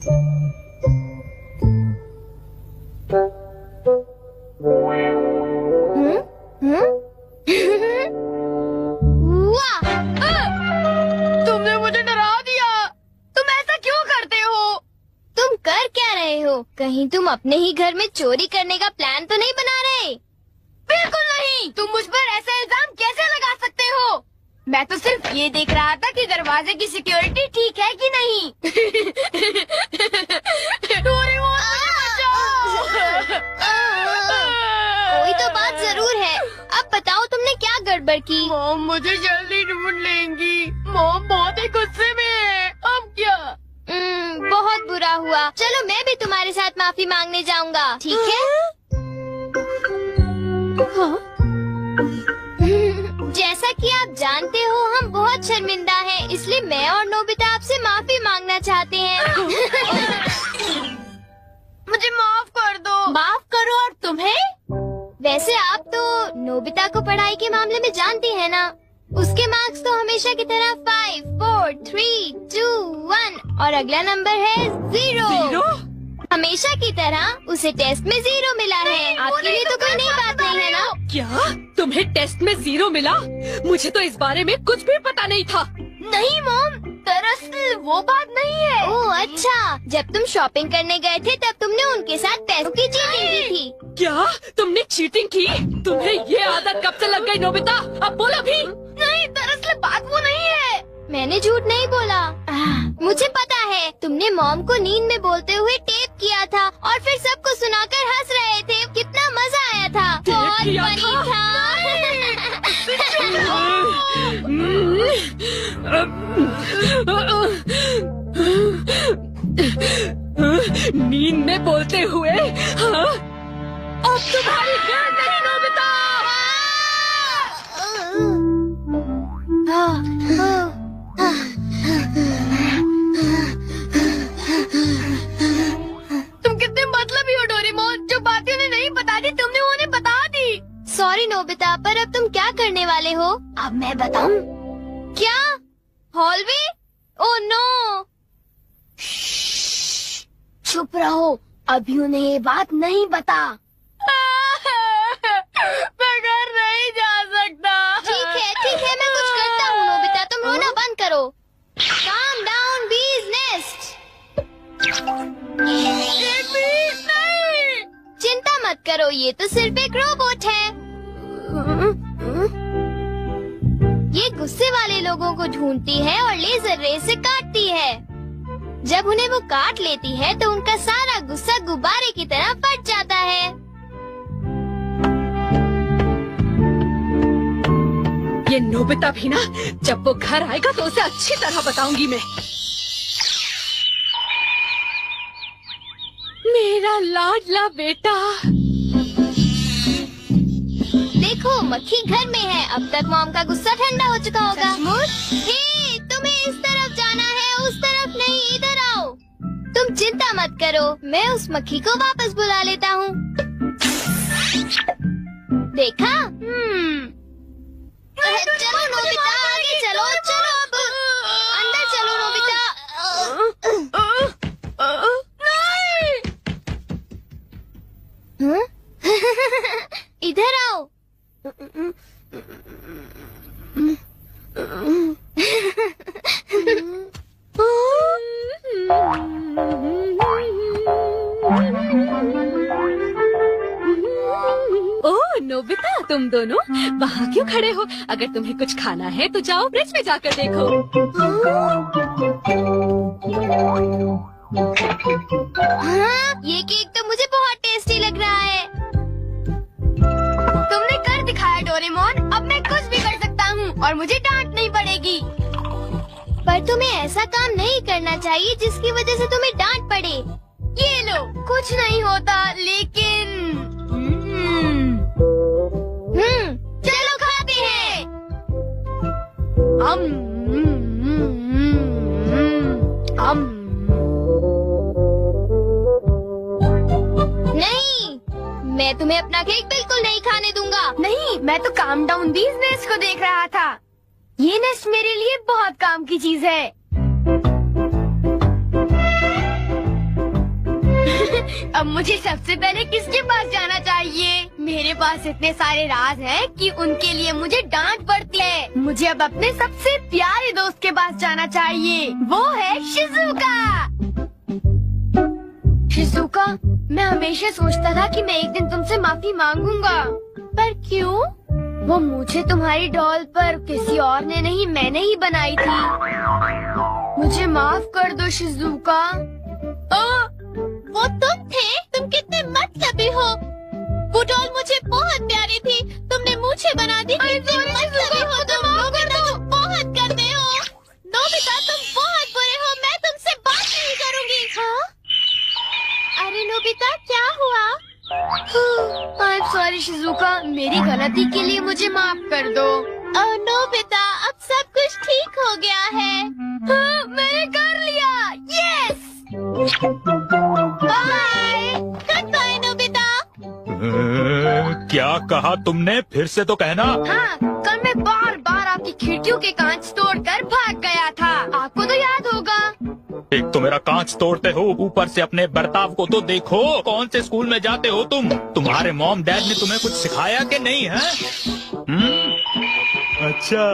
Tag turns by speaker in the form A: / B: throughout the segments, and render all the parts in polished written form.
A: वाह! तुमने मुझे डरा दिया। तुम ऐसा क्यों करते हो? तुम कर क्या रहे हो? कहीं तुम अपने ही घर में चोरी करने का प्लान तो नहीं बना रहे? बिल्कुल नहीं। तुम मुझ पर ऐसा इल्जाम कैसे लगा सकते हो? मैं तो सिर्फ ये देख रहा था कि दरवाजे की सिक्योरिटी ठीक है कि नहीं। डोरेमोन, कोई तो बात जरूर है। अब बताओ तुमने क्या गड़बड़ की? मॉम मुझे जल्दी ढूंढ लेंगी। मॉम बहुत ही गुस्से में है। अब क्या? बहुत बुरा हुआ। चलो मैं भी तुम्हारे साथ माफी मांगने जाऊंगा, ठीक है? जैसा कि आप जानते हो हम बहुत शर्मिंदा हैं, इसलिए मैं और नोबिता आपसे माफी मांगना चाहते हैं। मुझे माफ कर दो। माफ करो और तुम्हें? वैसे आप तो नोबिता को पढ़ाई के मामले में जानती हैं ना? उसके मार्क्स तो हमेशा की तरह 5, 4, 3, 2, 1 और अगला नंबर है 0। हमेशा की तरह उसे टेस्ट में 0 मिला है। आपके लिए तो कोई नई बात नहीं है ना?
B: क्या तुम्हें टेस्ट में 0 मिला? मुझे तो इस बारे में कुछ भी पता नहीं था।
A: नहीं मॉम, दरअसल वो बात नहीं है। ओह अच्छा, जब तुम शॉपिंग करने गए थे तब तुमने उनके साथ पैसों की चीटिंग की थी।
B: क्या तुमने चीटिंग की? तुम्हें ये आदत कब से लग गई नोबिता? अब बोलो भी।
A: नहीं, दरअसल बात वो नहीं है। मैंने झूठ नहीं बोला। मुझे पता है, तुमने मॉम को नींद में बोलते हुए टेप किया था और फिर सबको सुनाकर हंस रहे थे। कितना मजा आया था। बहुत फनी था।
B: नींद में बोलते हुए? हाँ? अब तुम्हारी गैर नहीं नोबिता।
A: तुम कितने मतलबी हो डोरेमोन। जो बातें उन्हें नहीं बता दी तुमने उन्हें बता दी। सॉरी नोबिता, पर अब तुम क्या करने वाले हो? अब मैं बताऊं? क्या? हॉलवे? Oh no. चुप रहो, अभी उन्हें ये बात नहीं बता। मैं घर नहीं जा सकता। ठीक है, मैं कुछ करता हूँ नोबिता, तुम रोना बंद करो। Calm down, bee's nest। ये बीज नहीं। चिंता मत करो, ये तो सिर्फ एक रोबोट है। ये गुस्से वाले लोगों को ढूंढती है और लेजर रे से काटती है। जब उन्हें वो काट लेती है तो उनका सारा गुस्सा गुब्बारे की तरह फट जाता है।
B: ये नोबिता भी ना, जब वो घर आएगा तो उसे अच्छी तरह बताऊंगी मैं। मेरा लाडला बेटा।
A: देखो मक्खी घर में है। अब तक मॉम का गुस्सा ठंडा हो चुका होगा। हे, तुम्हें इस तरफ जाना है, उस तरफ नहीं, इधर आओ। तुम चिंता मत करो, मैं उस मक्खी को वापस बुला लेता हूँ। देखा? चलो नोबिता, आगे चलो, चलो अब अंदर चलो नोबिता। नहीं। इधर आओ।
B: ओह नोबिता, तुम दोनों वहाँ क्यों खड़े हो? अगर तुम्हें कुछ खाना है तो जाओ फ्रिज में जाकर देखो।
A: हाँ, ये केक तो मुझे बहुत टेस्टी लग रहा है। तुमने कर दिखाया डोरेमोन, अब मैं कुछ भी कर सकता हूँ और मुझे डांट नहीं पड़ेगी। पर तुम्हें ऐसा काम नहीं करना चाहिए जिसकी वजह से तुम्हें डांट पड़े। ये लो, कुछ नहीं होता, लेकिन चलो खाते हैं। नहीं, मैं तुम्हें अपना केक बिल्कुल नहीं खाने दूंगा। नहीं, मैं तो काम डाउन बीज नेस्ट को देख रहा था। ये नेस्ट मेरे लिए बहुत काम की चीज है। अब मुझे सबसे पहले किसके पास जाना चाहिए? मेरे पास इतने सारे राज हैं कि उनके लिए मुझे डांट पड़ती है। मुझे अब अपने सबसे प्यारे दोस्त के पास जाना चाहिए। वो है शिज़ुका। शिज़ुका, मैं हमेशा सोचता था कि मैं एक दिन तुमसे माफी मांगूंगा, पर क्यों? वो मुझे तुम्हारी डॉल पर किसी और ने नहीं, मैंने ही बनाई थी। मुझे माफ कर दो शिज़ुका। वो तुम थे? तुम कितने मतलबी हो। वो डॉल मुझे बहुत प्यारी थी, तुमने मुझे बना दी। मतलबी हो तुम, बहुत करते हो। नोबिता, तुम बहुत बुरे हो, मैं तुमसे बात नहीं करूँगी। हाँ? अरे नोबिता, क्या हुआ? आई एम सॉरी शिज़ुका, मेरी गलती के लिए मुझे माफ कर दो। नोबिता, अब सब कुछ ठीक हो गया है। हाँ, मैंने कर लिया। Yes. Bye. Good bye Nobita.
C: क्या कहा तुमने? फिर से तो कहना।
A: हाँ, कल मैं बार बार आपकी खिड़कियों के कांच तोड़कर भाग गया था। आपको तो याद होगा।
C: एक तो मेरा कांच तोड़ते हो, ऊपर से अपने बर्ताव को तो देखो। कौन से स्कूल में जाते हो तुम? तुम्हारे मॉम डैड ने तुम्हें कुछ सिखाया कि नहीं है? अच्छा,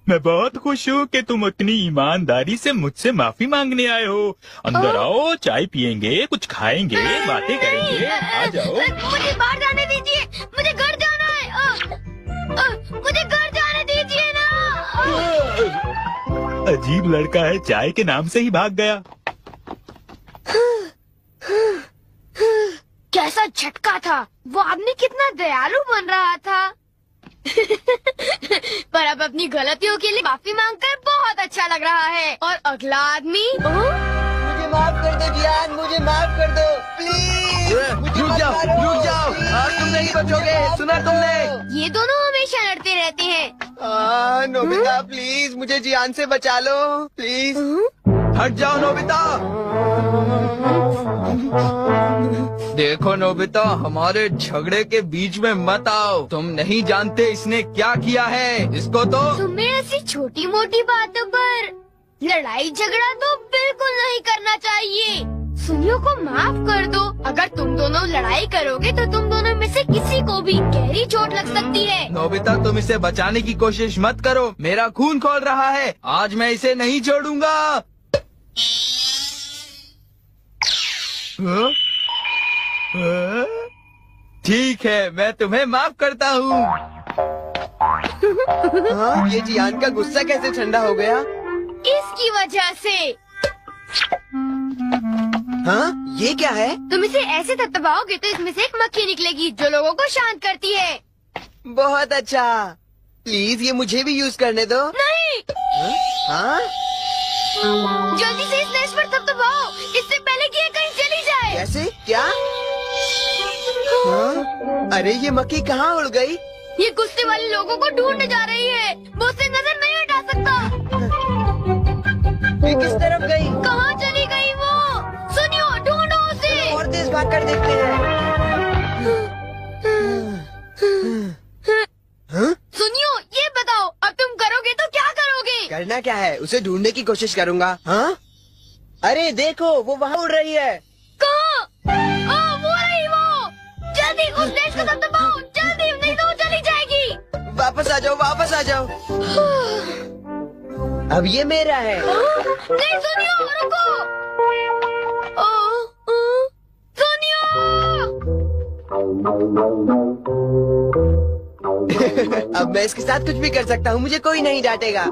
C: मैं बहुत खुश हूँ कि तुम इतनी ईमानदारी से मुझसे माफी मांगने आए हो। अंदर आओ, चाय पियेंगे, कुछ खाएंगे, बातें करेंगे। आ जाओ।
A: मुझे बाहर जाने दीजिए, मुझे घर जाना है। मुझे घर जाने दीजिए ना।
C: अजीब लड़का है, चाय के नाम से ही भाग गया।
A: कैसा झटका था। वो आदमी कितना दयालु बन रहा था। पर अब अपनी गलतियों के लिए माफी मांगकर बहुत अच्छा लग रहा है। और अगला आदमी
D: मुझे माफ कर दो जियान, मुझे माफ कर दो प्लीज। रुक जाओ, आज तुम नहीं बचोगे, सुना तुमने?
A: ये दोनों हमेशा लड़ते रहते हैं।
D: नोबिता प्लीज मुझे जियान से बचा लो प्लीज। हट जाओ नोबिता। देखो नोबिता, हमारे झगड़े के बीच में मत आओ। तुम नहीं जानते इसने क्या किया है। इसको तो
A: तुम्हें ऐसी छोटी मोटी बातों पर लड़ाई झगड़ा तो बिल्कुल नहीं करना चाहिए। सुनियो को माफ कर दो। अगर तुम दोनों लड़ाई करोगे तो तुम दोनों में से किसी को भी गहरी चोट लग सकती है।
D: नोबिता, तुम इसे बचाने की कोशिश मत करो। मेरा खून खौल रहा है, आज मैं इसे नहीं छोड़ूंगा। ठीक है, मैं तुम्हें माफ करता हूँ। ये जियान का गुस्सा कैसे ठंडा हो गया?
A: इसकी वजह से।
D: हाँ, ये क्या है?
A: तुम इसे ऐसे थपथपाओगे तो इसमें से एक मक्खी निकलेगी जो लोगों को शांत करती है।
D: बहुत अच्छा। प्लीज ये मुझे भी यूज करने दो।
A: नहीं।
D: हाँ?
A: जल्दी से इस नेश पर थपथपाओ, इससे पहले कि ये कहीं चली जाए।
D: कैसे? क्या? हाँ? अरे ये मक्खी कहाँ उड़ गई?
A: ये गुस्से वाले लोगों को ढूंढने जा रही है। वो उसे नजर नहीं हटा सकता।
D: ये किस तरफ गई?
A: कहाँ चली गई वो? सुनियो, ढूंढो उसे।
D: और तेज भाग कर देखते हैं। हाँ?
A: सुनियो, ये बताओ अब तुम करोगे तो क्या करोगे?
D: करना क्या है? उसे ढूंढने की कोशिश करूँगा। हाँ? अरे देखो, वो वहाँ उड़ रही है।
A: कहाँ? वो रही वो। जल्दी उस नेश को थपथपाओ, जल्दी, नहीं तो वो चली जाएगी।
D: वापस आ जाओ, वापस आ जाओ। अब ये मेरा है।
A: नहीं सुनियो, रुको। सुनियो।
D: अब मैं इसके साथ कुछ भी कर सकता हूँ, मुझे कोई नहीं डांटेगा।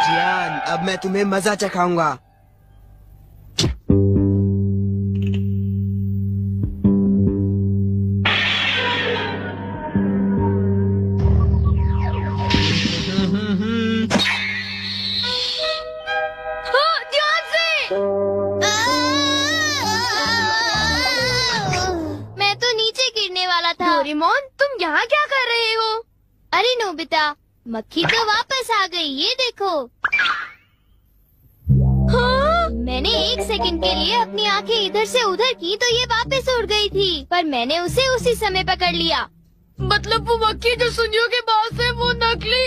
D: जियान, अब मैं तुम्हें मजा चखाऊंगा।
A: ध्यान से। मैं तो नीचे गिरने वाला था। डोरेमोन, तुम यहाँ क्या कर रहे हो? अरे नोबिता, मक्खी तो वापस आ गई, ये देखो। हाँ? मैंने 1 सेकंड के लिए अपनी आंखें इधर से उधर की तो ये वापस उड़ गई थी, पर मैंने उसे उसी समय पकड़ लिया।
B: मतलब वो मक्खी जो सुनियो के पास है वो नकली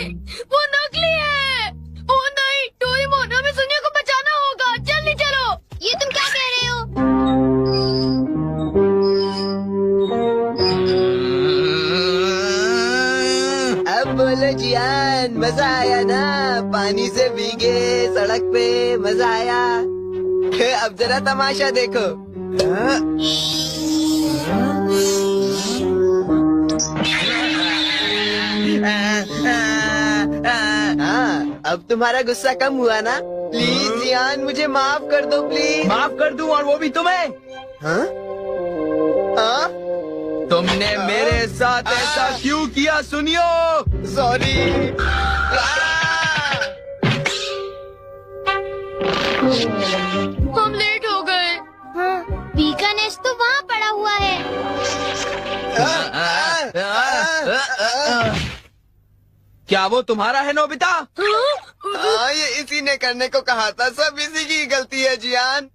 B: है। ओ नहीं डोरेमोन, हमें सुनियो को बचाना होगा, जल्दी चलो।
A: ये तुम क्या कह रहे हो?
D: अब बोलो जियान, मजा आया ना? पानी से भीगे सड़क पे मजा आया। अब जरा तमाशा देखो। हाँ, अब तुम्हारा गुस्सा कम हुआ ना? प्लीज जियान, मुझे माफ कर दो प्लीज।
E: माफ कर दूं, और वो भी तुम्हें?
D: हाँ? हाँ?
E: तुमने मेरे साथ ऐसा क्यों किया सुनियो?
D: सॉरी।
B: हम लेट हो गए।
A: हाँ, बी का नेस्ट तो वहाँ पड़ा हुआ है।
E: क्या वो तुम्हारा है नोबिता?
D: ये इसी ने करने को कहा था, सब इसी की गलती है जियान।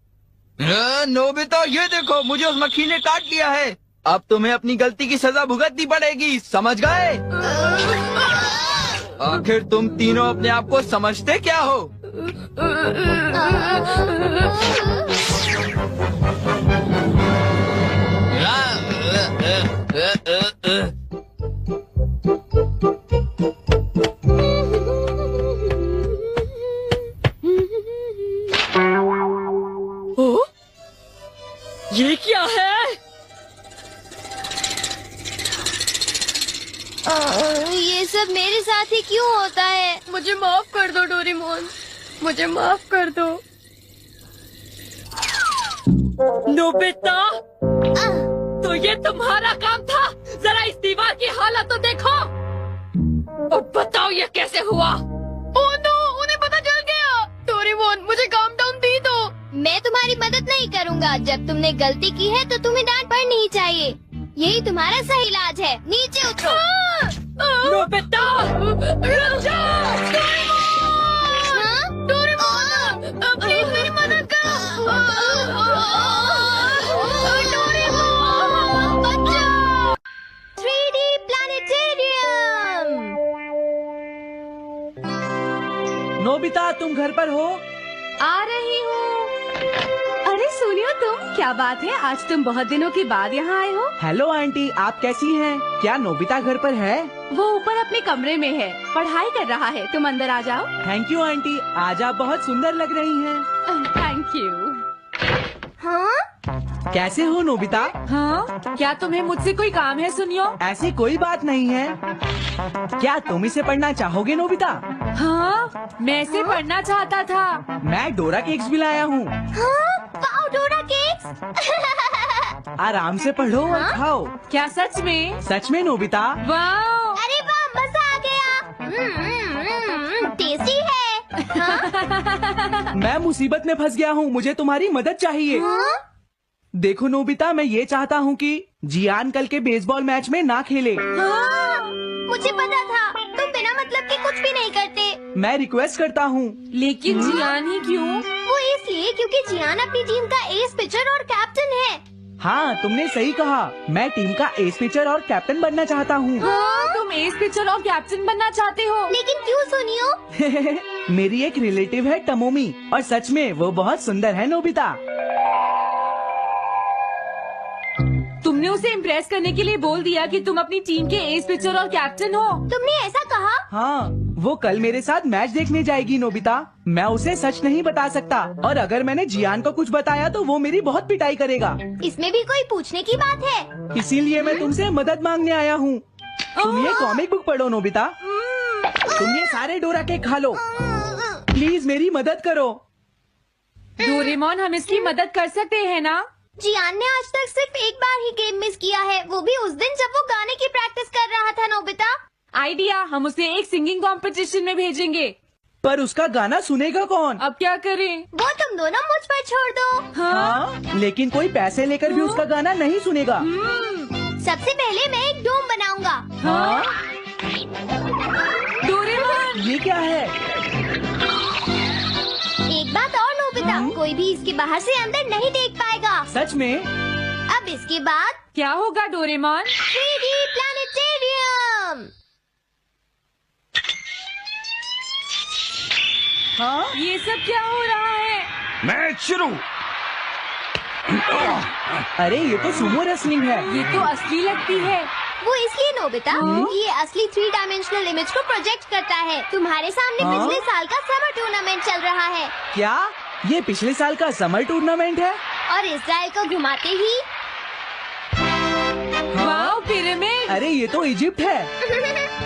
E: नोबिता ये देखो, मुझे उस मक्खी ने काट लिया है। अब तुम्हें अपनी गलती की सजा भुगतनी पड़ेगी, समझ गए? आखिर तुम तीनों अपने आप को समझते क्या हो?
B: ओ, ये क्या है?
A: ये सब मेरे साथ ही क्यों होता है?
B: मुझे माफ कर दो डोरेमोन, मुझे माफ कर दो। नोबिता, तो ये तुम्हारा काम था? जरा इस दीवार की हालत तो देखो। अब बताओ ये कैसे हुआ? ओह नो, उन्हें पता चल गया। डोरेमोन, मुझे काम डाउन दी दो।
A: मैं तुम्हारी मदद नहीं करूँगा। जब तुमने गलती की है तो तुम्हें डांट पड़नी ही चाहिए। यही तुम्हारा सही इलाज है। नीचे उतरो।
B: नोबिता, रुक जाओ।
A: हाँ?
B: डोरेमोन, प्लीज मेरी मदद करो। डोरेमोन,
A: बचाओ। 3D planetarium.
E: नोबिता तुम घर पर हो?
B: आ रही हूँ। अरे सुनियो तुम, क्या बात है, आज तुम बहुत दिनों के बाद यहाँ आए हो।
E: हेलो आंटी, आप कैसी हैं? क्या नोबिता घर पर है?
B: वो ऊपर अपने कमरे में है, पढ़ाई कर रहा है। तुम अंदर आ जाओ।
E: थैंक यू आंटी, आज आप बहुत सुंदर लग रही हैं।
B: Thank you.
A: हाँ?
E: कैसे हो नोबिता?
B: हाँ, क्या तुम्हें मुझसे कोई काम है सुनियो?
E: ऐसी कोई बात नहीं है। क्या तुम इसे पढ़ना चाहोगे नोबिता?
B: हाँ, मैं इसे पढ़ना चाहता था।
E: मैं डोरा केक्स भी लाया हूँ।
A: हाँ? वाओ, डोरा केक्स।
E: आराम से पढ़ो और खाओ।
B: क्या सच में?
E: सच में नोबिता।
B: वाह,
A: अरे वाह, मजा आ गया। टेस्टी है। हाँ?
E: मैं मुसीबत में फंस गया हूँ, मुझे तुम्हारी मदद चाहिए।
A: हाँ?
E: देखो नोबिता, मैं ये चाहता हूँ कि जियान कल के बेसबॉल मैच में ना खेले।
A: हाँ? मुझे पता था, तुम बिना मतलब के कुछ भी नहीं करते।
E: मैं रिक्वेस्ट करता हूँ।
B: लेकिन जियान ही क्यों?
A: वो इसलिए क्योंकि जियान अपनी टीम का एस पिचर और कैप्टन है।
E: हाँ, तुमने सही कहा। मैं टीम का एस पिचर और कैप्टन बनना चाहता हूँ।
A: हाँ?
B: तुम एस पिचर और कैप्टन बनना चाहते हो?
A: लेकिन क्यों सुनियो?
E: मेरी एक रिलेटिव है टमोमी, और सच में वो बहुत सुंदर है नोबिता।
B: तुमने उसे इम्प्रेस करने के लिए बोल दिया कि तुम अपनी टीम के एस पिचर और कैप्टन हो।
A: तुमने ऐसा कहा?
E: हाँ, वो कल मेरे साथ मैच देखने जाएगी नोबिता। मैं उसे सच नहीं बता सकता, और अगर मैंने जियान को कुछ बताया तो वो मेरी बहुत पिटाई करेगा।
A: इसमें भी कोई पूछने की बात है?
E: इसीलिए मैं तुमसे मदद मांगने आया हूँ। तुम ये कॉमिक बुक पढ़ो नोबिता। तुम ये सारे डोरा केक खा लो। प्लीज मेरी मदद करो।
B: डोरेमोन, हम इसकी मदद कर सकते हैं ना?
A: जियान ने आज तक सिर्फ एक बार ही गेम मिस किया है, वो भी उस दिन जब वो गाने की प्रैक्टिस कर रहा था। नोबिता,
B: आइडिया, हम उसे एक सिंगिंग कंपटीशन में भेजेंगे।
E: पर उसका गाना सुनेगा कौन?
B: अब क्या करें?
A: वो तुम दोनों मुझ पर छोड़ दो।
E: हाँ, लेकिन कोई पैसे लेकर भी उसका गाना नहीं सुनेगा।
A: सबसे पहले मैं एक डोम बनाऊंगा।
E: हाँ?
B: डोरेमोन,
E: ये क्या है?
A: एक बात और नोबिता, कोई भी इसके बाहर से अंदर नहीं देख पाएगा।
E: सच में?
A: अब इसके बाद
B: क्या होगा डोरेमोन?
A: 3D planetarium.
E: हाँ?
B: ये सब क्या हो रहा है?
F: मैच शुरू।
E: अरे ये तो सुमो रेसलिंग है।
B: ये तो असली लगती है।
A: वो इसलिए नोबिता, ये असली 3 डायमेंशनल इमेज को प्रोजेक्ट करता है। तुम्हारे सामने
E: हाँ?
A: पिछले साल का समर टूर्नामेंट चल रहा है
E: क्या ये पिछले साल का समर टूर्नामेंट है?
A: और इसराइल को घुमाते ही
B: वाओ, पिरामिड।
E: अरे ये तो इजिप्ट है।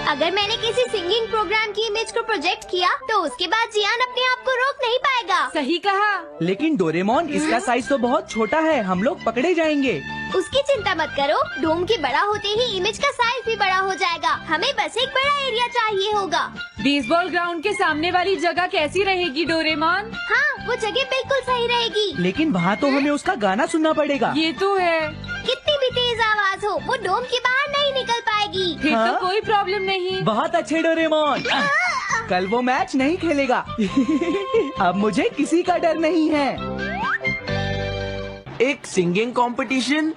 A: अगर मैंने किसी सिंगिंग प्रोग्राम की इमेज को प्रोजेक्ट किया तो उसके बाद जियान अपने आप को रोक नहीं पाएगा।
B: सही कहा।
E: लेकिन डोरेमोन इसका साइज तो बहुत छोटा है, हम लोग पकड़े जाएंगे।
A: उसकी चिंता मत करो, डोम के बड़ा होते ही इमेज का साइज भी बड़ा हो जाएगा। हमें बस एक बड़ा एरिया चाहिए होगा।
B: बेसबॉल ग्राउंड के सामने वाली जगह कैसी रहेगी डोरेमोन?
A: हाँ, वो जगह बिल्कुल सही रहेगी।
E: लेकिन वहाँ तो हमें उसका गाना सुनना पड़ेगा।
B: ये तो है।
A: कितनी भी तेज आवाज हो, वो डोम के बाहर नहीं निकल पाएगी।
B: फिर
E: हाँ?
B: तो कोई प्रॉब्लम नहीं।
E: बहुत अच्छे डोरेमोन। कल वो मैच नहीं खेलेगा। अब मुझे किसी का डर नहीं है।
F: एक सिंगिंग कंपटीशन?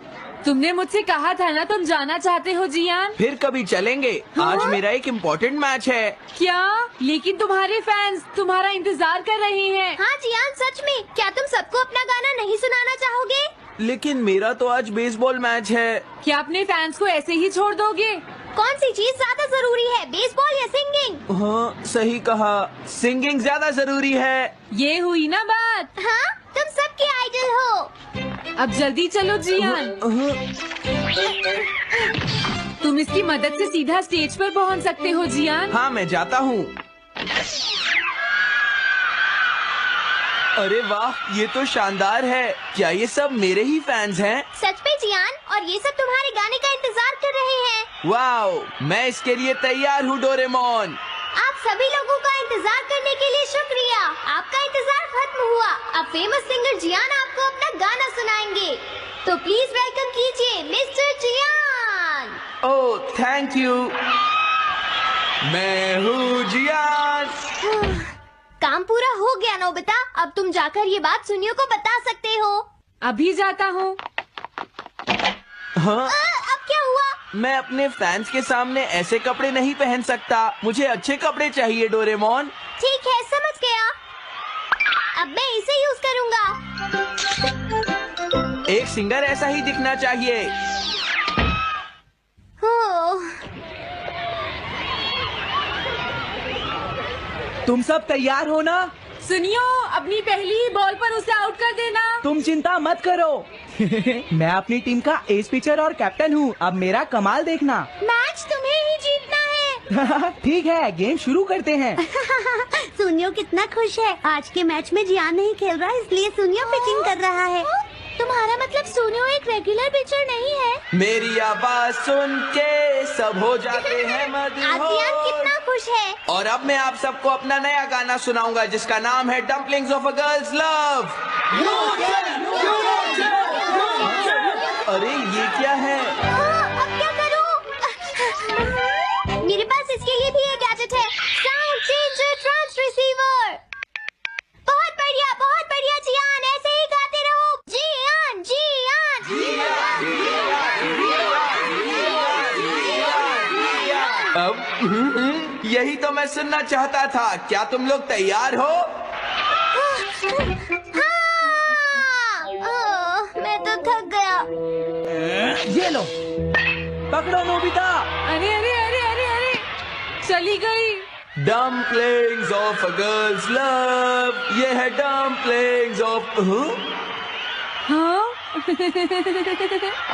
B: तुमने मुझसे कहा था ना तुम जाना चाहते हो जियान।
F: फिर कभी चलेंगे। आज मेरा एक इम्पोर्टेंट मैच है।
B: क्या? लेकिन तुम्हारे फैंस तुम्हारा इंतजार कर रहे हैं।
A: हाँ जियान, सच में क्या तुम सबको अपना गाना नहीं सुनाना चाहोगे?
F: लेकिन मेरा तो आज बेसबॉल मैच है।
B: क्या अपने फैंस को ऐसे ही छोड़ दोगे?
A: कौन सी चीज ज्यादा जरूरी है, बेसबॉल या सिंगिंग?
F: हाँ, सही कहा। सिंगिंग ज्यादा जरूरी है।
B: ये हुई ना बात।
A: हाँ, तुम सबके आइडल हो।
B: अब जल्दी चलो जियान। तुम इसकी मदद से सीधा स्टेज पर पहुंच सकते हो जियान।
F: हाँ, मैं जाता हूँ। अरे वाह, ये तो शानदार है। क्या ये सब मेरे ही फैंस हैं?
A: सच में जियान, और ये सब तुम्हारे गाने का इंतजार कर रहे हैं।
F: वाओ, मैं इसके लिए तैयार हूँ डोरेमोन।
A: आप सभी लोगों का इंतजार करने के लिए शुक्रिया। आपका इंतजार खत्म हुआ। अब फेमस सिंगर जियान आपको अपना गाना सुनाएंगे। तो प्लीज वेलकम कीजिए mister Gian.
F: Oh, thank you. मैं हूँ जियान।
A: काम पूरा हो गया नोबिता। अब तुम जाकर ये बात सुनियो को बता सकते हो।
B: अभी जाता हूँ।
F: हाँ,
A: अब क्या हुआ?
F: मैं अपने फैंस के सामने ऐसे कपड़े नहीं पहन सकता। मुझे अच्छे कपड़े चाहिए डोरेमोन।
A: ठीक है, समझ गया। अब मैं इसे यूज करूँगा।
F: एक सिंगर ऐसा ही दिखना चाहिए।
E: तुम सब तैयार हो ना?
B: सुनियो, अपनी पहली ही बॉल पर उसे आउट कर देना।
E: तुम चिंता मत करो। मैं अपनी टीम का एस पिचर और कैप्टन हूँ। अब मेरा कमाल देखना।
A: मैच तुम्हें ही जीतना है।
E: ठीक है, गेम शुरू करते हैं।
A: सुनियो कितना खुश है। आज के मैच में जियान नहीं खेल रहा, इसलिए सुनियो पिचिंग कर रहा है। तुम्हारा मतलब सुनियो एक रेगुलर पिचर नहीं है?
F: मेरी आवाज सुन के सब हो जाते हैं
A: आज जियान कितना खुश है।
F: और अब मैं आप सबको अपना नया गाना सुनाऊंगा जिसका नाम है dumplings of a girls love. अरे ये क्या है?
A: अब क्या करूं? मेरे पास इसके लिए भी एक गैजेट है, साउंड चेंजर ट्रांस रिसीवर। बहुत बढ़िया जियान, ऐसे ही गाते रहो। जियान
F: अब यही तो मैं सुनना चाहता था। क्या तुम लोग तैयार हो?
A: मैं तो थक गया।
E: ये लो, पकड़ो नोबिता।
B: अरे अरे अरे अरे अरे, चली गई।
F: Dumplings of a girls love. ये है डम्पलिंग्स ऑफ।
B: हाँ?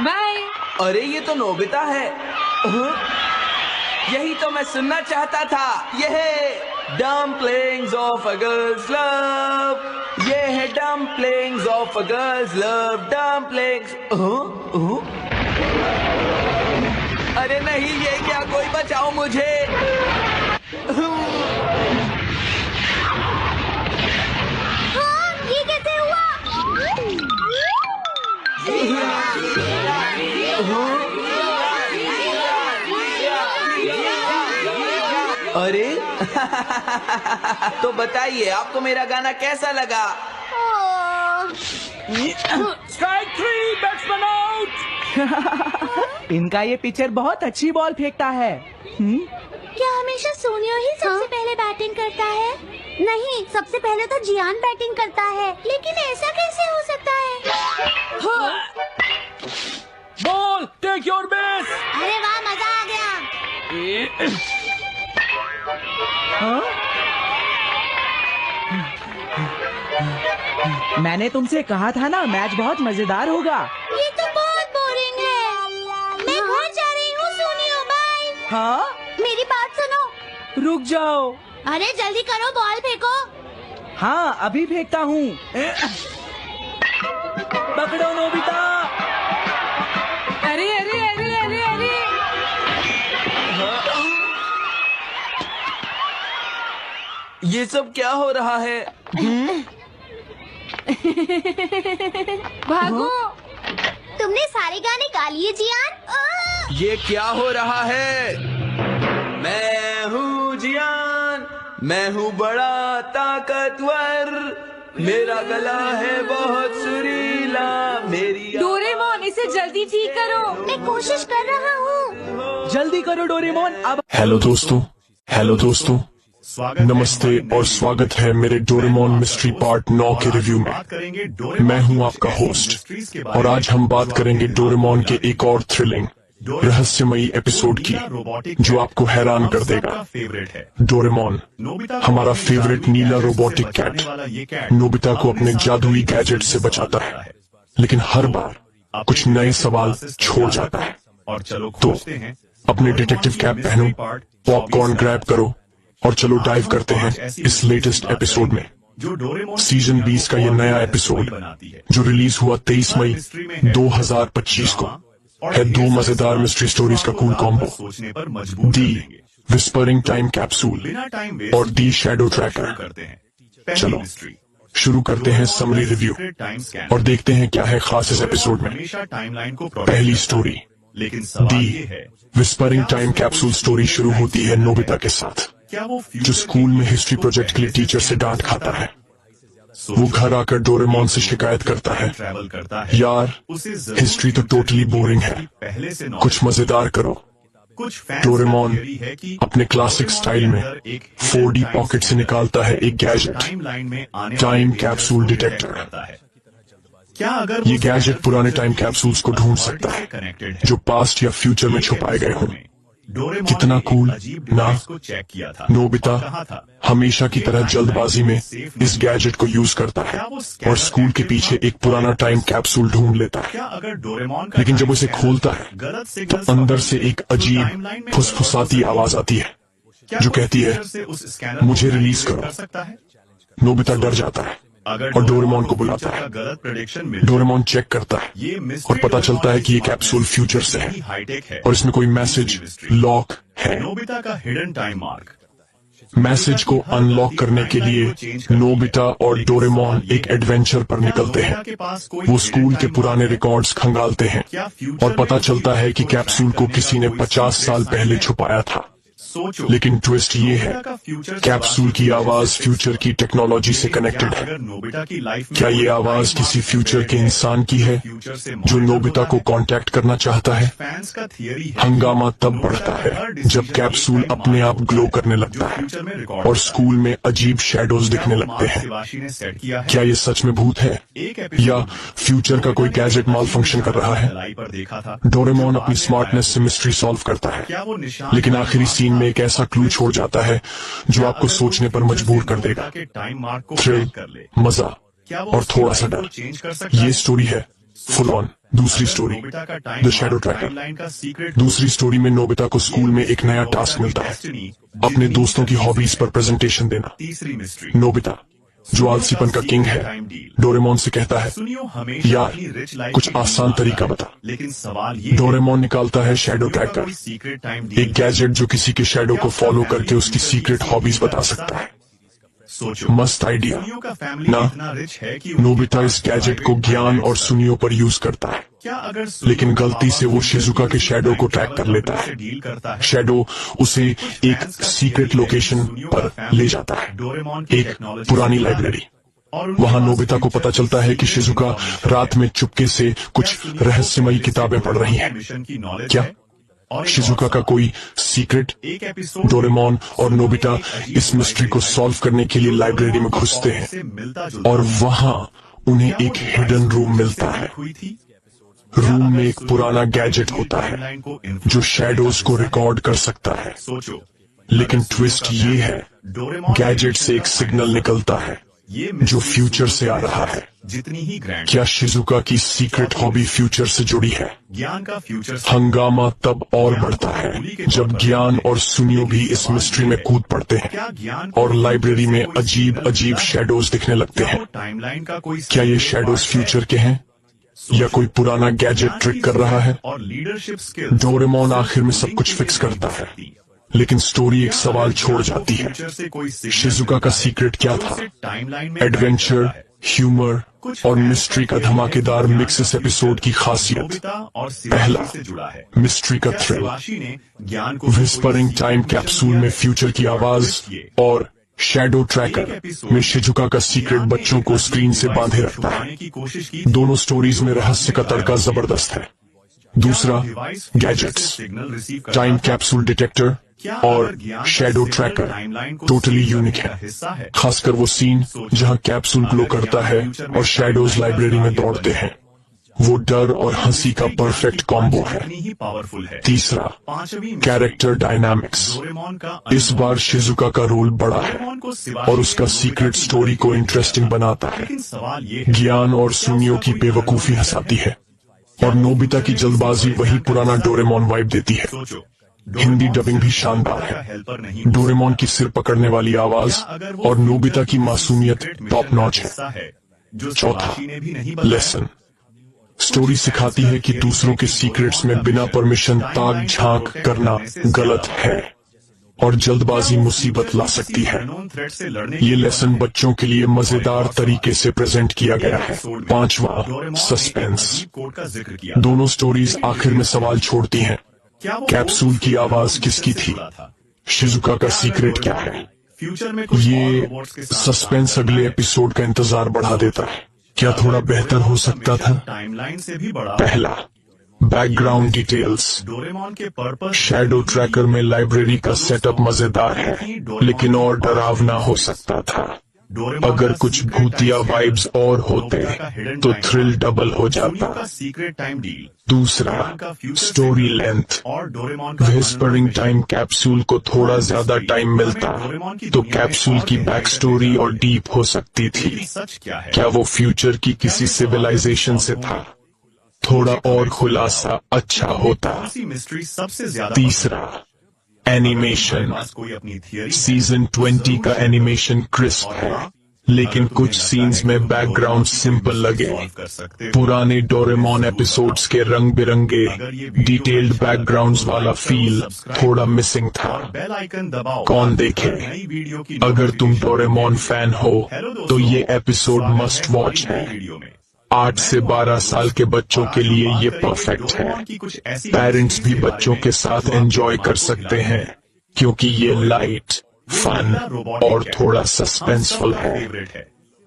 B: बाय।
F: अरे ये तो नोबिता है। यही तो मैं सुनना चाहता था। ये है dumplings of a girls love. ये है dumplings of a girls love. Dumplings. अरे नहीं, ये क्या? कोई बचाओ मुझे।
A: हाँ, ये कैसे हुआ?
F: अरे तो बताइए, आपको मेरा गाना कैसा लगा? Strike 3, batsman out.
E: इनका ये पिचर बहुत अच्छी बॉल फेंकता है।
A: क्या हमेशा सोनियो ही सबसे पहले बैटिंग करता है? नहीं, सबसे पहले तो जियान बैटिंग करता है। लेकिन ऐसा कैसे हो सकता है?
F: Ball, take your base.
A: अरे वाह, मजा आ गया।
E: मैंने तुमसे कहा था ना, मैच बहुत मजेदार होगा।
A: ये तो बहुत बोरिंग है। मैं घर जा रही हूँ सोनियो, बाय।
E: हाँ,
A: मेरी बात सुनो।
E: रुक जाओ।
A: अरे जल्दी करो, बॉल फेंको।
E: हाँ, अभी फेंकता हूँ। पकड़ो नोबिता।
B: अरे अरे अरे अरे अरे,
F: ये सब क्या हो रहा है?
B: भागो।
A: तुमने सारे गाने गा लिए जियान?
F: ये क्या हो रहा है? मैं हूँ जियान, मैं हूँ बड़ा ताकतवर, मेरा गला है बहुत सुरीला, मेरी
B: डोरेमोन, इसे जल्दी ठीक करो।
A: मैं कोशिश कर रहा हूँ।
E: जल्दी करो डोरेमोन। अब
G: हेलो दोस्तों, नमस्ते और स्वागत है मेरे डोरेमोन मिस्ट्री पार्ट 9 के रिव्यू में। मैं हूं आपका होस्ट और आज हम बात करेंगे डोरेमोन के एक और थ्रिलिंग रहस्यमयी एपिसोड की जो आपको हैरान कर देगा। डोरेमोन, हमारा फेवरेट नीला रोबोटिक कैट, नोबिता को अपने जादुई गैजेट से बचाता है, लेकिन हर बार कुछ नए सवाल छोड़ जाता है। तो अपने डिटेक्टिव कैप पहनो, पॉपकॉर्न ग्रैब करो और चलो डाइव करते हैं इस लेटेस्ट एपिसोड में। सीजन 20 का ये नया एपिसोड जो रिलीज हुआ 23 मई 2025 को है दो मजेदार मिस्ट्री स्टोरीज का कूल कॉम्बो, दी विस्परिंग टाइम कैप्सूल और दी शैडो ट्रैकर। चलो शुरू करते हैं समरी रिव्यू और देखते हैं क्या है खास इस एपिसोड में। पहली स्टोरी, दी विस्परिंग टाइम कैप्सूल स्टोरी शुरू होती है नोबिता के साथ, जो स्कूल में हिस्ट्री प्रोजेक्ट के लिए टीचर से डांट खाता है। वो घर आकर डोरेमोन से शिकायत करता है, यार हिस्ट्री तो टोटली बोरिंग है, कुछ मजेदार करो। डोरेमोन अपने क्लासिक स्टाइल में 4D पॉकेट से निकालता है एक गैजेट, टाइम कैप्सूल डिटेक्टर। ये गैजेट पुराने टाइम कैप्सूल्स को ढूंढ सकता है जो पास्ट या फ्यूचर में छुपाए गए हों। कितना कूल ना? नोबिता हमेशा की तरह जल्दबाजी में इस गैजेट को यूज करता है और स्कूल के पीछे एक पुराना टाइम कैप्सूल ढूंढ लेता है, लेकिन जब उसे खोलता है तो अंदर से एक अजीब फुसफुसाती आवाज आती है जो कहती है मुझे रिलीज करो। नोबिता डर जाता है और डोरेमोन को बुलाता है। डोरेमोन चेक करता है और पता चलता है कि ये कैप्सूल फ्यूचर से है और इसमें कोई मैसेज लॉक है। मैसेज को अनलॉक करने के लिए नोबिता और डोरेमोन एक एडवेंचर पर निकलते हैं। वो स्कूल के पुराने रिकॉर्ड्स खंगालते हैं और पता चलता है कि कैप्सूल को किसी ने 50 साल पहले छुपाया था। लेकिन ट्विस्ट ये है, कैप्सूल की आवाज फ्यूचर की टेक्नोलॉजी से कनेक्टेड है। क्या ये आवाज किसी फ्यूचर के इंसान की है जो नोबिता को कांटेक्ट करना चाहता है? हंगामा तब बढ़ता है जब कैप्सूल अपने आप ग्लो करने लगता है और स्कूल में अजीब शैडोज दिखने लगते हैं। क्या ये सच में भूत है या फ्यूचर का कोई गैजेट माल फंक्शन कर रहा है? डोरेमोन अपनी स्मार्टनेस से मिस्ट्री सॉल्व करता है, लेकिन आखिरी सीन में एक ऐसा क्लू छोड़ जाता है जो आपको सोचने पर मजबूर कर देगा। थ्रिल, मजा और थोड़ा सा डर, ये स्टोरी है फुल ऑन। दूसरी स्टोरी, द शैडो ट्रैकर। दूसरी स्टोरी में नोबिता को स्कूल में एक नया टास्क मिलता है, अपने दोस्तों की हॉबीज पर प्रेजेंटेशन देना। नोबिता जो आलसीपन का किंग है, डोरेमोन से कहता है यार कुछ आसान तरीका बता। डोरेमोन निकालता है शैडो ट्रैकर, एक गैजेट जो किसी के शैडो को फॉलो करके उसकी सीक्रेट हॉबीज बता सकता है। मस्त आइडिया ना? नोबिता इस गैजेट को ज्ञान और सुनियो पर यूज करता है, लेकिन गलती से वो शिजुका के शैडो को ट्रैक कर लेता है। शैडो उसे एक सीक्रेट लोकेशन पर ले जाता है, एक पुरानी लाइब्रेरी। वहाँ नोबिता को पता चलता है कि शिजुका रात में चुपके से कुछ रहस्यमयी किताबें पढ़ रही हैं। क्या शिजुका का कोई सीक्रेट? डोरेमोन और नोबिता इस मिस्ट्री को सॉल्व करने के लिए लाइब्रेरी में घुसते हैं और वहाँ उन्हें एक हिडन रूम मिलता है। रूम में एक पुराना गैजेट होता है जो शैडोज को रिकॉर्ड कर सकता है। लेकिन ट्विस्ट ये है, गैजेट से एक सिग्नल निकलता है जो फ्यूचर से आ रहा है। क्या शिजुका की सीक्रेट हॉबी फ्यूचर से जुड़ी है? हंगामा तब और बढ़ता है जब ज्ञान और सुनियो भी इस मिस्ट्री में कूद पड़ते हैं और लाइब्रेरी में अजीब अजीब शैडोज दिखने लगते हैं। क्या ये शैडोज फ्यूचर के हैं या कोई पुराना गैजेट ट्रिक कर रहा है? डोरेमोन आखिर में सब कुछ फिक्स करता है, लेकिन स्टोरी एक सवाल छोड़ जाती है। शिजुका का सीक्रेट क्या था? एडवेंचर, ह्यूमर और मिस्ट्री का धमाकेदार मिक्स इस एपिसोड की खासियत। पहला, मिस्ट्री का थ्रिल। विस्परिंग टाइम कैप्सूल में फ्यूचर की आवाज और शैडो ट्रैकर में शिजुका का सीक्रेट बच्चों को स्क्रीन से बांधे रखता है। दोनों स्टोरीज में रहस्य का तड़का जबरदस्त है। दूसरा, गैजेट्स, टाइम कैप्सूल डिटेक्टर और शैडो ट्रैकर टोटली यूनिक है। खासकर वो सीन जहां कैप्सूल ग्लो करता है और शैडोज लाइब्रेरी में दौड़ते हैं, वो डर और हंसी का परफेक्ट कॉम्बो है। तीसरा, कैरेक्टर डायनामिक्स। इस बार शिजुका का रोल बड़ा है और उसका सीक्रेट स्टोरी को इंटरेस्टिंग बनाता है। ज्ञान और सुनियो की बेवकूफी हंसाती है और नोबिता की जल्दबाजी वही पुराना डोरेमोन वाइब देती है। हिंदी डबिंग भी शानदार है। डोरेमोन की सिर पकड़ने वाली आवाज और नोबिता की मासूमियत टॉप नॉच है। चौथा, लेसन। स्टोरी सिखाती है कि दूसरों के सीक्रेट्स में बिना परमिशन ताक झांक करना गलत है और जल्दबाजी मुसीबत ला सकती है। ये लेसन बच्चों के लिए मजेदार तरीके से प्रेजेंट किया गया है। पांचवा, सस्पेंस। दोनों स्टोरीज आखिर में सवाल छोड़ती हैं। कैप्सूल की आवाज किसकी थी? शिजुका का सीक्रेट क्या है? ये सस्पेंस अगले एपिसोड का इंतजार बढ़ा देता है। क्या थोड़ा बेहतर हो सकता था? पहला, बैकग्राउंड डिटेल्स। शैडो ट्रैकर में लाइब्रेरी का सेटअप मजेदार है, लेकिन और डरावना हो सकता था। अगर कुछ भूतिया वाइब्स और होते तो थ्रिल डबल हो जाता। दूसरा, story length. Whispering time capsule को थोड़ा ज्यादा टाइम मिलता तो कैप्सूल की बैक स्टोरी और डीप हो सकती थी। क्या वो फ्यूचर की किसी सिविलाइजेशन से था? थोड़ा और खुलासा अच्छा होता। तीसरा, एनिमेशन। सीजन 20 का एनिमेशन क्रिस्प है, लेकिन कुछ सीन्स में बैकग्राउंड सिंपल लगे। पुराने डोरेमोन एपिसोड्स के रंग बिरंगे डिटेल्ड बैकग्राउंड्स वाला फील थोड़ा मिसिंग था। कौन देखे? अगर तुम डोरेमोन फैन हो तो ये एपिसोड मस्ट वॉच है। 8 से 12 साल के बच्चों के लिए ये परफेक्ट है। पेरेंट्स भी बच्चों के साथ एंजॉय कर सकते हैं क्योंकि ये लाइट, फन और थोड़ा सस्पेंसफुल है।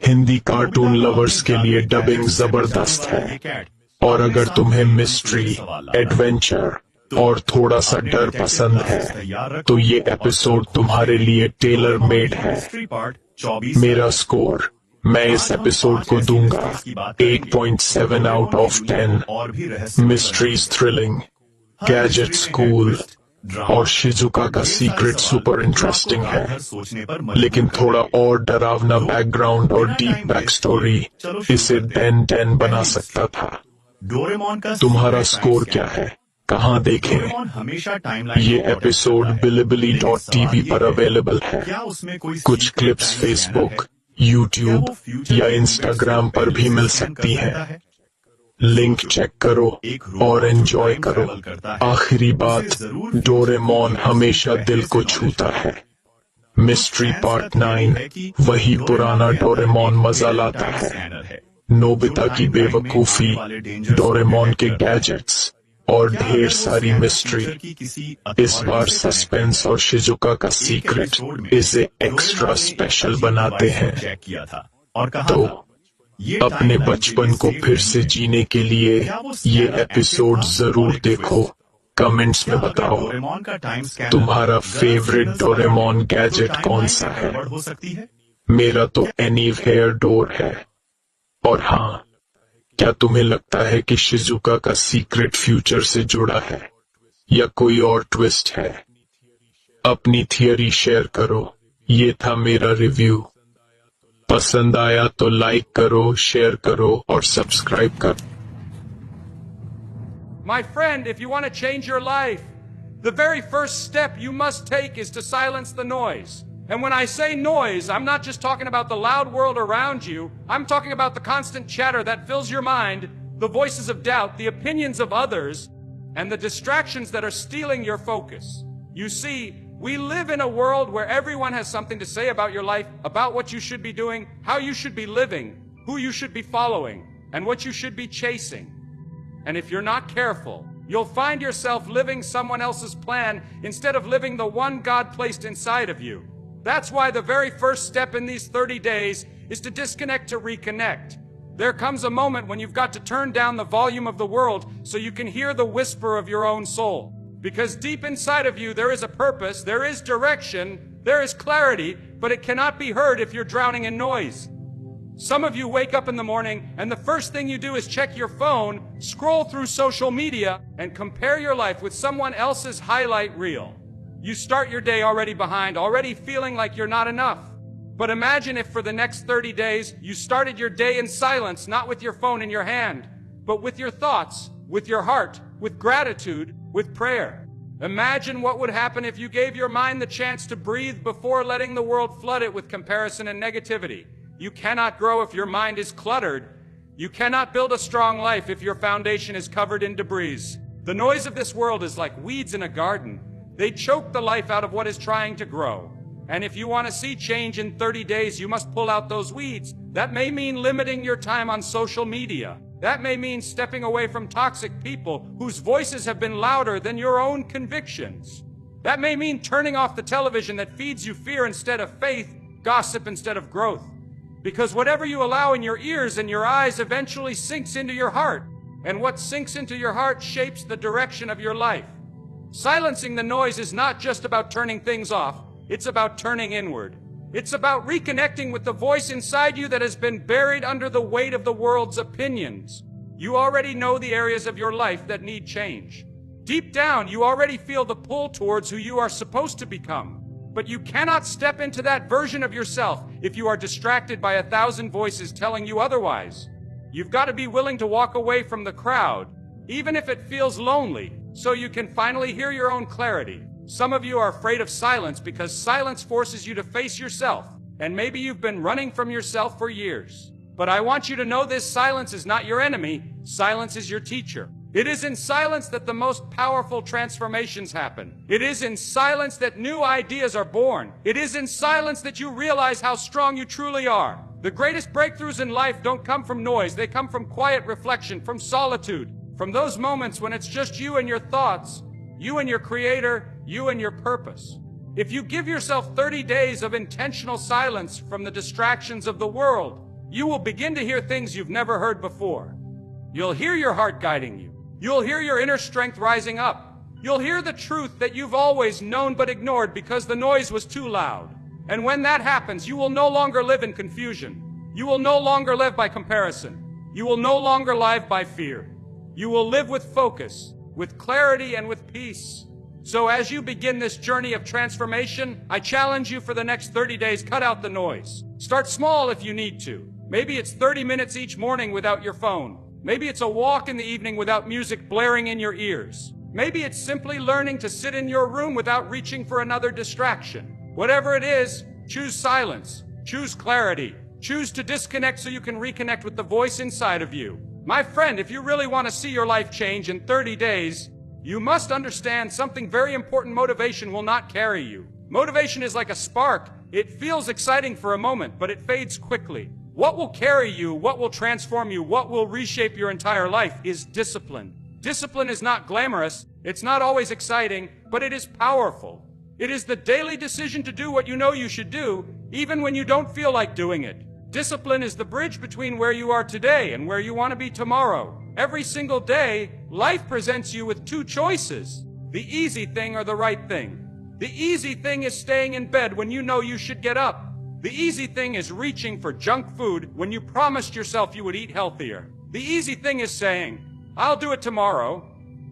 G: हिंदी कार्टून लवर्स के लिए डबिंग जबरदस्त है और अगर तुम्हें मिस्ट्री, एडवेंचर और थोड़ा सा डर पसंद है तो ये एपिसोड तुम्हारे लिए टेलर मेड है। मेरा स्कोर, मैं इस एपिसोड को दूंगा 8.7 out of 10। Mysteries thrilling, gadgets cool और शिजुका का सीक्रेट सुपर इंटरेस्टिंग है, लेकिन थोड़ा और डरावना बैकग्राउंड और डीप बैक स्टोरी इसे 10 बना सकता था। तुम्हारा स्कोर क्या है? कहाँ देखें? ये एपिसोड bilibili.tv पर अवेलेबल है। कुछ क्लिप्स फेसबुक, यूट्यूब या इंस्टाग्राम पर भी मिल सकती हैं। लिंक चेक करो और एंजॉय करो। आखिरी बात, डोरेमोन हमेशा दिल को छूता है। मिस्ट्री पार्ट 9 वही पुराना डोरेमोन मजा लाता है। नोबिता की बेवकूफी, डोरेमोन के गैजेट्स और ढेर सारी मिस्ट्री। इस बार सस्पेंस और शिजुका का सीक्रेट इसे एक्स्ट्रा स्पेशल बनाते हैं। तो अपने बचपन को फिर से जीने के लिए ये एपिसोड जरूर देखो। कमेंट्स में बताओ तुम्हारा फेवरेट डोरेमोन गैजेट कौन सा है। मेरा तो एनीवेयर डोर है। और हाँ, क्या तुम्हें लगता है कि शिजुका का सीक्रेट फ्यूचर से जुड़ा है या कोई और ट्विस्ट है? अपनी थियरी शेयर करो। ये था मेरा रिव्यू। पसंद आया तो लाइक करो, शेयर करो और सब्सक्राइब करो।
H: My friend, if you want to change your life, the very first step you must take is to silence the noise. And when I say noise, I'm not just talking about the loud world around you. I'm talking about the constant chatter that fills your mind, the voices of doubt, the opinions of others, and the distractions that are stealing your focus. You see, we live in a world where everyone has something to say about your life, about what you should be doing, how you should be living, who you should be following, and what you should be chasing. And if you're not careful, you'll find yourself living someone else's plan instead of living the one God placed inside of you. That's why the very first step in these 30 days is to disconnect to reconnect. There comes a moment when you've got to turn down the volume of the world so you can hear the whisper of your own soul. Because deep inside of you there is a purpose, there is direction, there is clarity, but it cannot be heard if you're drowning in noise. Some of you wake up in the morning and the first thing you do is check your phone, scroll through social media, and compare your life with someone else's highlight reel. You start your day already behind, already feeling like you're not enough. But imagine if for the next 30 days you started your day in silence, not with your phone in your hand, but with your thoughts, with your heart, with gratitude, with prayer. Imagine what would happen if you gave your mind the chance to breathe before letting the world flood it with comparison and negativity. You cannot grow if your mind is cluttered. You cannot build a strong life if your foundation is covered in debris. The noise of this world is like weeds in a garden. They choke the life out of what is trying to grow. And if you want to see change in 30 days, you must pull out those weeds. That may mean limiting your time on social media. That may mean stepping away from toxic people whose voices have been louder than your own convictions. That may mean turning off the television that feeds you fear instead of faith, gossip instead of growth. Because whatever you allow in your ears and your eyes eventually sinks into your heart. And what sinks into your heart shapes the direction of your life. Silencing the noise is not just about turning things off. It's about turning inward. It's about reconnecting with the voice inside you that has been buried under the weight of the world's opinions. You already know the areas of your life that need change. Deep down, you already feel the pull towards who you are supposed to become. But you cannot step into that version of yourself if you are distracted by 1,000 voices telling you otherwise. You've got to be willing to walk away from the crowd, even if it feels lonely, so you can finally hear your own clarity. Some of you are afraid of silence because silence forces you to face yourself, and maybe you've been running from yourself for years. But I want you to know this silence is not your enemy. Silence is your teacher. It is in silence that the most powerful transformations happen. It is in silence that new ideas are born. It is in silence that you realize how strong you truly are. The greatest breakthroughs in life don't come from noise. They come from quiet reflection, from solitude, from those moments when it's just you and your thoughts, you and your creator, you and your purpose. If you give yourself 30 days of intentional silence from the distractions of the world, you will begin to hear things you've never heard before. You'll hear your heart guiding you. You'll hear your inner strength rising up. You'll hear the truth that you've always known but ignored because the noise was too loud. And when that happens, you will no longer live in confusion. You will no longer live by comparison. You will no longer live by fear. You will live with focus, with clarity, and with peace. So as you begin this journey of transformation, I challenge you for the next 30 days, cut out the noise. Start small if you need to. Maybe it's 30 minutes each morning without your phone. Maybe it's a walk in the evening without music blaring in your ears. Maybe it's simply learning to sit in your room without reaching for another distraction. Whatever it is, choose silence, choose clarity, choose to disconnect so you can reconnect with the voice inside of you. My friend, if you really want to see your life change in 30 days, you must understand something very important. Motivation will not carry you. Motivation is like a spark. It feels exciting for a moment, but it fades quickly. What will carry you, what will transform you, what will reshape your entire life is discipline. Discipline is not glamorous, it's not always exciting, but it is powerful. It is the daily decision to do what you know you should do, even when you don't feel like doing it. Discipline is the bridge between where you are today and where you want to be tomorrow. Every single day, life presents you with two choices: the easy thing or the right thing. The easy thing is staying in bed when you know you should get up. The easy thing is reaching for junk food when you promised yourself you would eat healthier. The easy thing is saying, "I'll do it tomorrow,"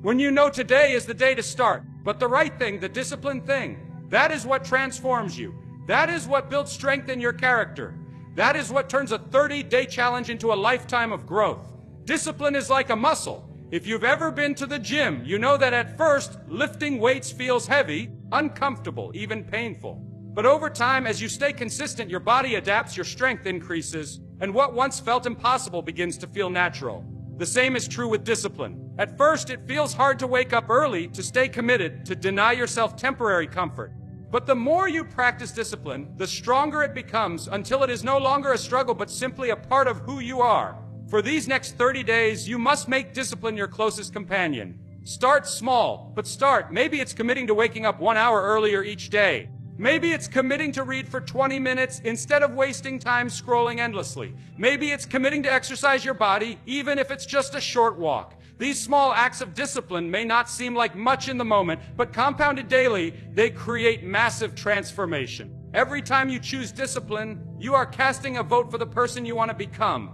H: when you know today is the day to start. But the right thing, the disciplined thing, that is what transforms you. That is what builds strength in your character. That is what turns a 30-day challenge into a lifetime of growth. Discipline is like a muscle. If you've ever been to the gym, you know that at first, lifting weights feels heavy, uncomfortable, even painful. But over time, as you stay consistent, your body adapts, your strength increases, and what once felt impossible begins to feel natural. The same is true with discipline. At first, it feels hard to wake up early, to stay committed, to deny yourself temporary comfort. But the more you practice discipline, the stronger it becomes, until it is no longer a struggle but simply a part of who you are. For these next 30 days, you must make discipline your closest companion. Start small, but start. Maybe it's committing to waking up 1 hour earlier each day. Maybe it's committing to read for 20 minutes instead of wasting time scrolling endlessly. Maybe it's committing to exercise your body, even if it's just a short walk. These small acts of discipline may not seem like much in the moment, but compounded daily, they create massive transformation. Every time you choose discipline, you are casting a vote for the person you want to become.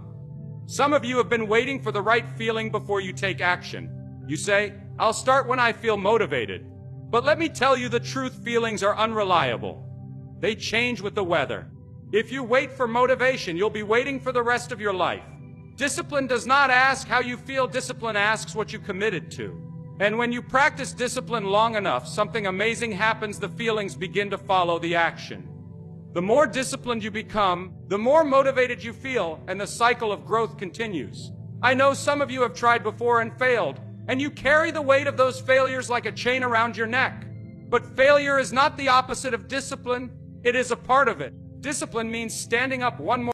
H: Some of you have been waiting for the right feeling before you take action. You say, "I'll start when I feel motivated." But let me tell you the truth, feelings are unreliable. They change with the weather. If you wait for motivation, you'll be waiting for the rest of your life. Discipline does not ask how you feel, discipline asks what you committed to. And when you practice discipline long enough, something amazing happens, the feelings begin to follow the action. The more disciplined you become, the more motivated you feel, and the cycle of growth continues. I know some of you have tried before and failed, and you carry the weight of those failures like a chain around your neck. But failure is not the opposite of discipline, it is a part of it. Discipline means standing up one more